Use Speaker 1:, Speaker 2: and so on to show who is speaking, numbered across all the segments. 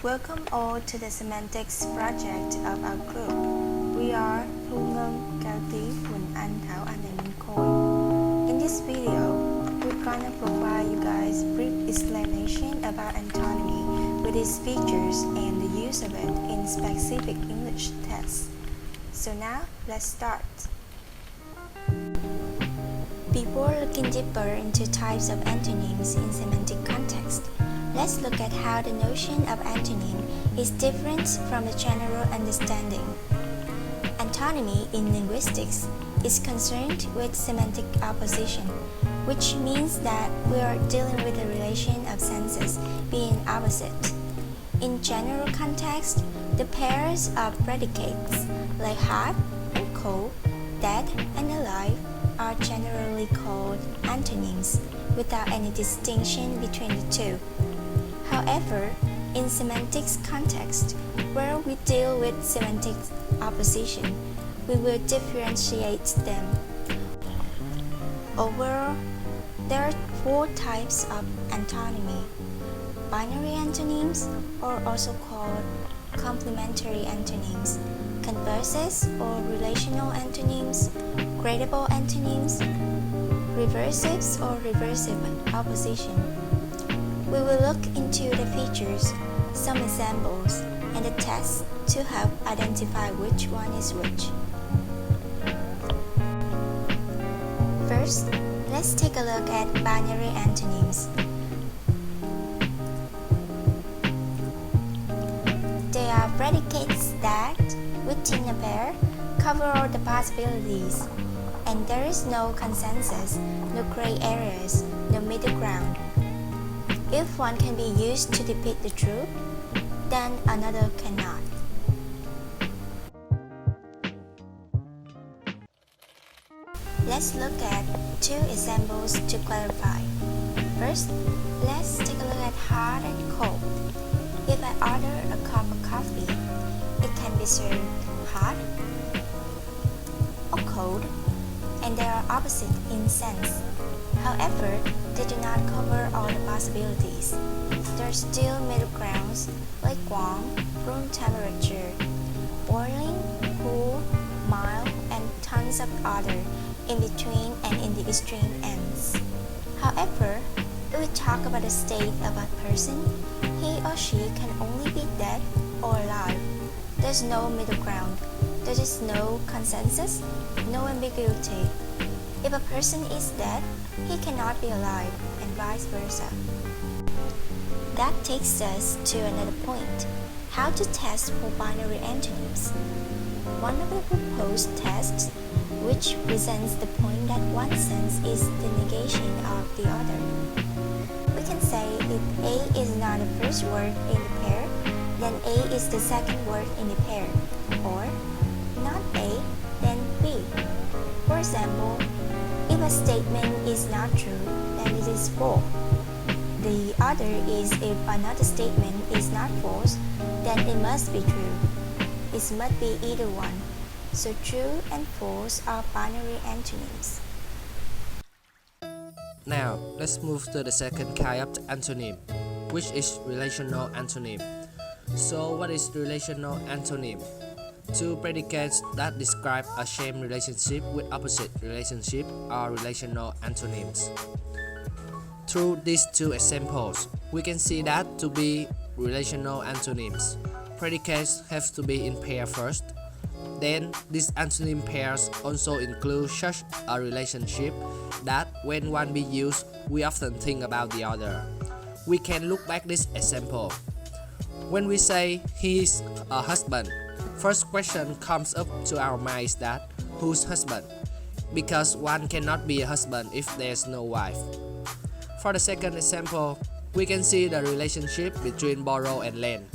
Speaker 1: Welcome all to the Semantics project of our group. We are Thu Ngan, Cao Tien, Quynh Anh, Thao, and Minh, Khoi. In this video, we're gonna provide you guys brief explanation about antonymy with its features and the use of it in specific English tests. So now, let's start. Before looking deeper into types of antonyms in semantic context, let's look at how the notion of antonym is different from the general understanding. Antonymy in linguistics is concerned with semantic opposition, which means that we are dealing with the relation of senses being opposite. In general context, the pairs of predicates like hot and cold, dead and alive are generally called antonyms without any distinction between the two. However, in semantics context, where we deal with semantic opposition, we will differentiate them. Overall, there are four types of antonymy. Binary antonyms, or also called complementary antonyms, converses or relational antonyms, gradable antonyms, reversives or reversive opposition. We will look into the features, some examples, and the tests to help identify which one is which. First, let's take a look at binary antonyms. They are predicates that, within a pair, cover all the possibilities, and there is no consensus, no gray areas, no middle ground. If one can be used to depict the truth, then another cannot. Let's look at two examples to clarify. First, let's take a look at hot and cold. If I order a cup of coffee, it can be served hot or cold, and they are opposite in sense. However, they do not cover all the possibilities. There are still middle grounds like warm, room temperature, boiling, cool, mild, and tons of other in between and in the extreme ends. However, if we talk about the state of a person, he or she can only be dead or alive. There's no middle ground. There is no consensus, no ambiguity. If a person is dead, he cannot be alive, and vice versa. That takes us to another point, how to test for binary antonyms. One of the proposed tests, which presents the point that one sense is the negation of the other. We can say if A is not the first word in the pair, then A is the second word in the pair, or not A, then B. For example, if a statement is not true, then it is false. The other is if another statement is not false, then it must be true. It must be either one. So true and false are binary antonyms.
Speaker 2: Now, let's move to the second kind of antonym, which is relational antonym. So, what is relational antonym? Two predicates that describe a same relationship with opposite relationship are relational antonyms. Through these two examples, we can see that to be relational antonyms, predicates have to be in pair first. Then, these antonym pairs also include such a relationship that when one be used, we often think about the other. We can look back this example. When we say he is a husband, first question comes up to our minds that whose husband? Because one cannot be a husband if there's no wife. For the second example, we can see the relationship between borrow and lend.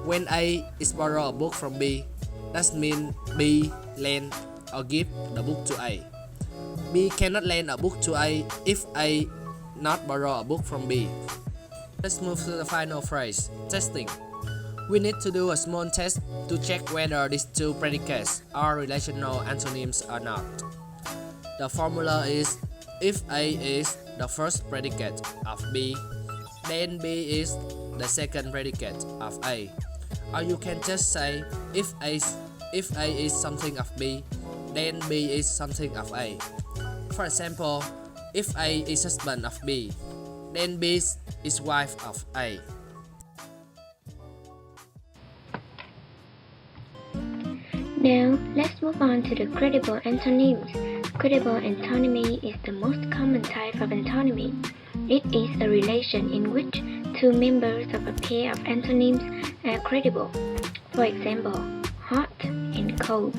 Speaker 2: When A is borrow a book from B, that means B lend or give the book to A. B cannot lend a book to A if A not borrow a book from B. Let's move to the final phrase, testing. We need to do a small test to check whether these two predicates are relational antonyms or not. The formula is if A is the first predicate of B, then B is the second predicate of A. Or you can just say if A is something of B, then B is something of A. For example, if A is husband of B, then B is wife of A.
Speaker 3: Now, let's move on to the credible antonyms. Credible antonymy is the most common type of antonymy. It is a relation in which two members of a pair of antonyms are credible. For example, hot and cold.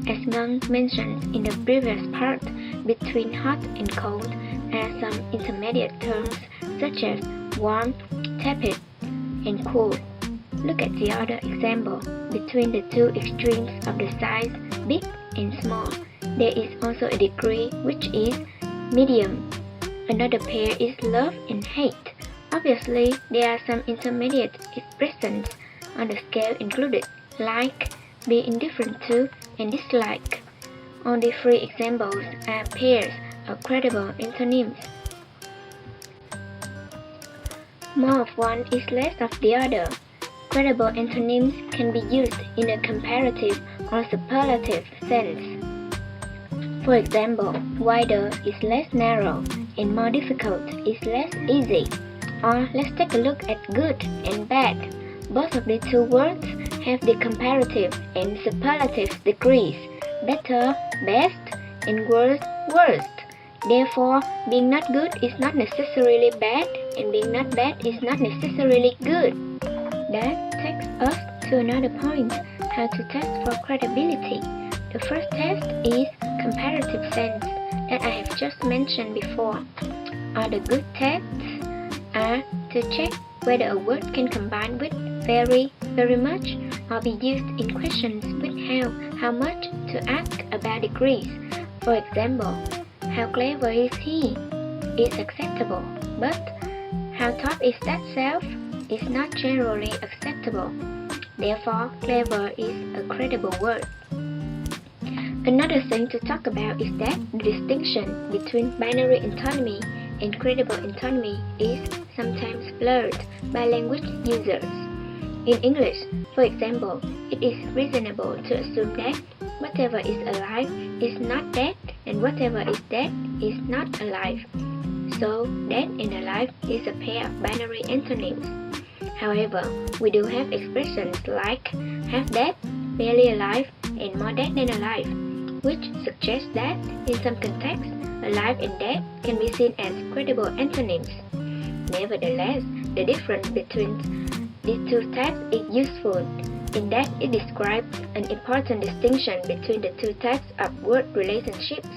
Speaker 3: As Ngan mentioned in the previous part, between hot and cold are some intermediate terms such as warm, tepid, and cool. Look at the other example. Between the two extremes of the size big and small, there is also a degree which is medium. Another pair is love and hate. Obviously, there are some intermediate expressions on the scale included, like, be indifferent to, and dislike. Only 3 examples are pairs of credible antonyms. More of one is less of the other. Credible antonyms can be used in a comparative or superlative sense. For example, wider is less narrow and more difficult is less easy. Or let's take a look at good and bad. Both of the two words have the comparative and superlative degrees, better, best, and worse, worst. Therefore, being not good is not necessarily bad, and being not bad is not necessarily good. That takes us to another point, how to test for credibility. The first test is comparative sense that I have just mentioned before. Other good tests are to check whether a word can combine with very, very much, or be used in questions with how much, to ask about degrees. For example, how clever is he? Is acceptable, but how tough is that self? Is not generally acceptable. Therefore, clever is a credible word. Another thing to talk about is that the distinction between binary antonymy and credible antonymy is sometimes blurred by language users. In English, for example, it is reasonable to assume that whatever is alive is not dead and whatever is dead is not alive. So, dead and alive is a pair of binary antonyms. However, we do have expressions like half dead, barely alive, and more dead than alive, which suggests that, in some contexts, alive and dead can be seen as credible antonyms. Nevertheless, the difference between these two types is useful, in that it describes an important distinction between the two types of word relationships.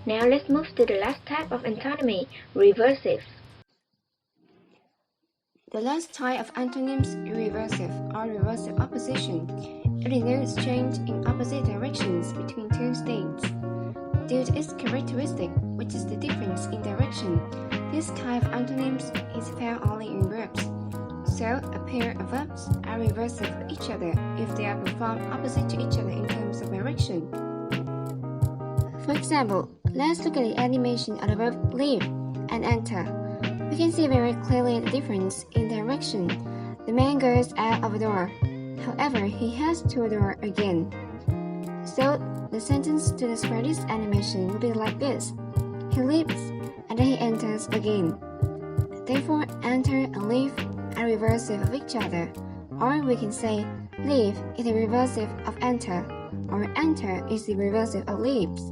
Speaker 3: Now let's move to the last type of antonymy, reversive.
Speaker 1: The last type of antonyms is reversive or reversive opposition. It denotes change in opposite directions between two states. Due to its characteristic, which is the difference in direction, this type of antonyms is found only in verbs. So, a pair of verbs are reversive of each other if they are performed opposite to each other in terms of direction. For example, let's look at the animation of the verb leave and enter. We can see very clearly the difference in direction. The man goes out of a door. However, he heads to a door again. So, the sentence to describe this animation will be like this. He leaves, and then he enters again. Therefore, enter and leave are reversive of each other. Or we can say, leave is the reversive of enter, or enter is the reversive of leaves.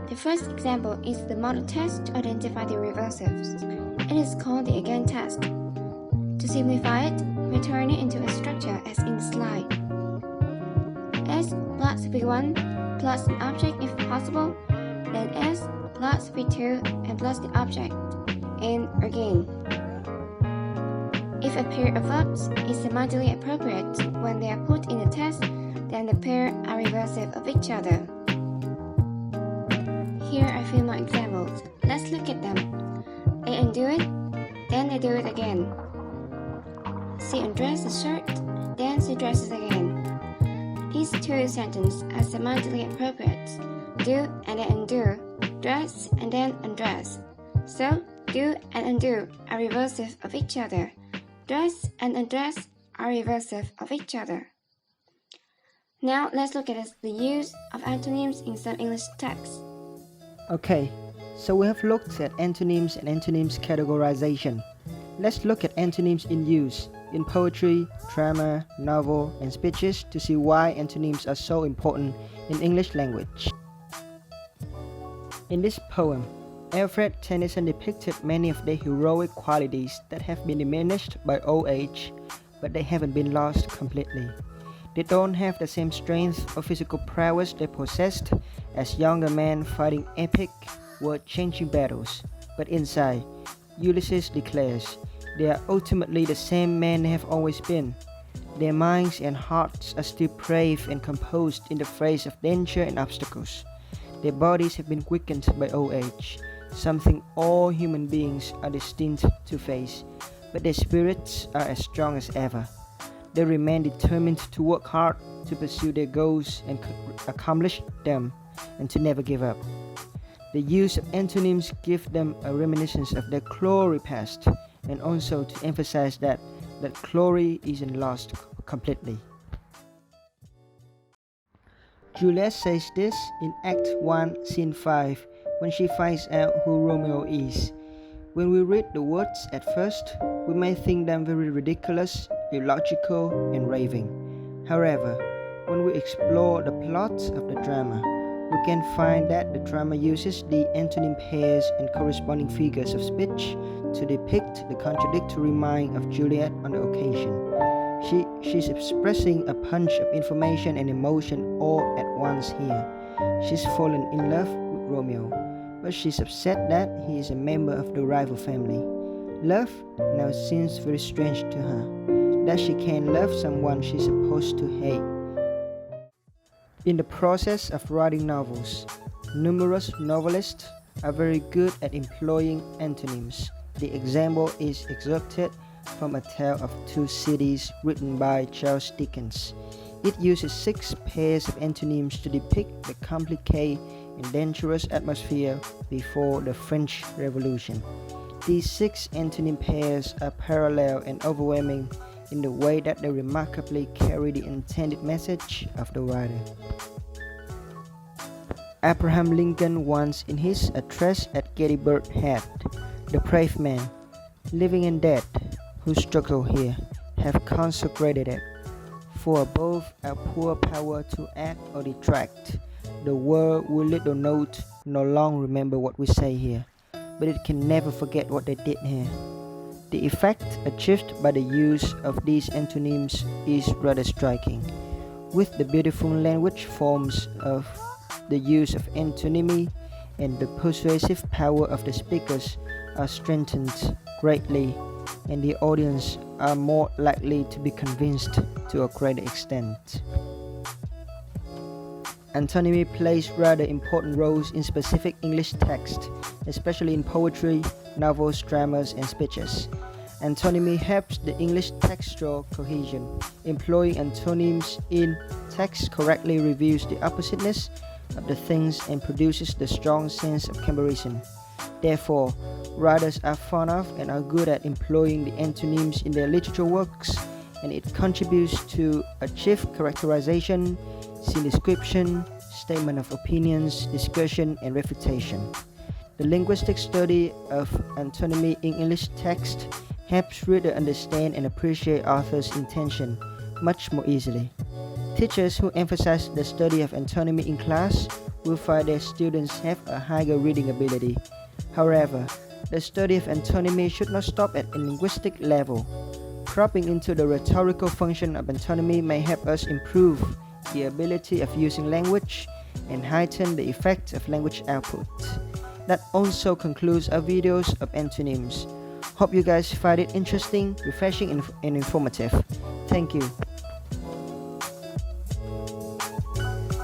Speaker 1: The first example is the model test to identify the reversives. It is called the again test. To simplify it, we turn it into a structure as in the slide. S plus V1 plus an object if possible, then S plus V2 and plus the object, and again. If a pair of verbs is semantically appropriate when they are put in the test, then the pair are reversive of each other. Here are a few more examples. Let's look at them. They undo it, then they do it again. She undresses the shirt, then she dresses again. These two sentences are semantically appropriate. Do and then undo, dress and then undress. So,
Speaker 4: Do and undo are reversive of each other. Dress and undress are reversive of each other. Now let's look at the use of antonyms in some English texts.
Speaker 5: Okay, so we have looked at antonyms and antonyms categorization. Let's look at antonyms in use in poetry, drama, novel, and speeches to see why antonyms are so important in English language. In this poem, Alfred Tennyson depicted many of the heroic qualities that have been diminished by old age, but they haven't been lost completely. They don't have the same strength or physical prowess they possessed as younger men fighting epic, world-changing battles. But inside, Ulysses declares, they are ultimately the same men they have always been. Their minds and hearts are still brave and composed in the face of danger and obstacles. Their bodies have been quickened by old age, something all human beings are destined to face, but their spirits are as strong as ever. They remain determined to work hard to pursue their goals and accomplish them, and to never give up. The use of antonyms give them a reminiscence of their glory past, and also to emphasize that glory isn't lost completely. Juliet says this in Act 1, Scene 5, when she finds out who Romeo is. When we read the words at first, we may think them very ridiculous, illogical, and raving. However, when we explore the plot of the drama, we can find that the drama uses the antonym pairs and corresponding figures of speech to depict the contradictory mind of Juliet on the occasion. She's expressing a punch of information and emotion all at once here. She's fallen in love with Romeo, but she's upset that he is a member of the rival family. Love now seems very strange to her, that she can love someone she's supposed to hate. In the process of writing novels, numerous novelists are very good at employing antonyms. The example is excerpted from A Tale of Two Cities written by Charles Dickens. It uses 6 pairs of antonyms to depict the complicated and dangerous atmosphere before the French Revolution. These 6 antonym pairs are parallel and overwhelming in the way that they remarkably carry the intended message of the writer. Abraham Lincoln once in his address at Gettysburg had, "The brave men, living and dead, who struggle here, have consecrated it. For above our poor power to act or detract, the world will little note nor long remember what we say here, but it can never forget what they did here." The effect achieved by the use of these antonyms is rather striking. With the beautiful language forms of the use of antonymy, and the persuasive power of the speakers are strengthened greatly, and the audience are more likely to be convinced to a greater extent. Antonymy plays rather important roles in specific English texts, especially in poetry, novels, dramas, and speeches. Antonymy helps the English textual cohesion. Employing antonyms in text correctly reveals the oppositeness of the things and produces the strong sense of comparison. Therefore, writers are fond of and are good at employing the antonyms in their literature works, and it contributes to achieve characterization, scene description, statement of opinions, discussion, and refutation. The linguistic study of antonymy in English text helps readers understand and appreciate author's intention much more easily. Teachers who emphasize the study of antonymy in class will find their students have a higher reading ability. However, the study of antonymy should not stop at a linguistic level. Probing into the rhetorical function of antonymy may help us improve the ability of using language and heighten the effect of language output. That also concludes our videos of antonyms. Hope you guys find it interesting, refreshing, and informative. Thank you.